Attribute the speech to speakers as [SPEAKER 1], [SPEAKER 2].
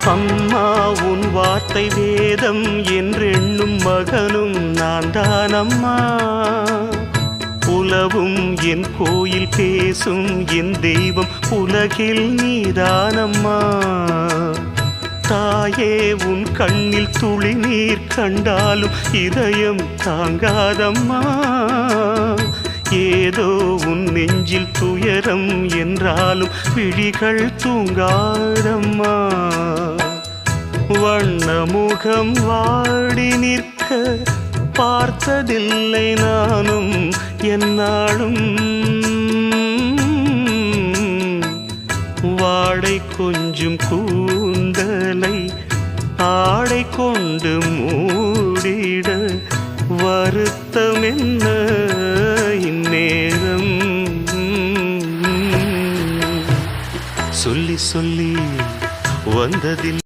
[SPEAKER 1] அம்மா உன் வார்த்தை வேதம் என்றெண்ணும் மகனும் நான் தானம்மா. உலவும் என் கோயில் பேசும் என் தெய்வம் உலகில் நீதானம்மா. தாயே உன் கண்ணில் துளி நீர் கண்டாலும் இதயம் தாங்காதம்மா. ஏதோ உன் நெஞ்சில் துயரம் என்றாலும் விழிகள் தூங்காதம்மா. வண்ணமுகம் வாடி நிற்க பார்த்ததில்லை நானும் என்னாலும். வாடை கொஞ்சம் கூந்தலை ஆடை கொண்டு மூடிட வருத்தம் என்ன இந்நேரம். சொல்லி சொல்லி வந்ததில்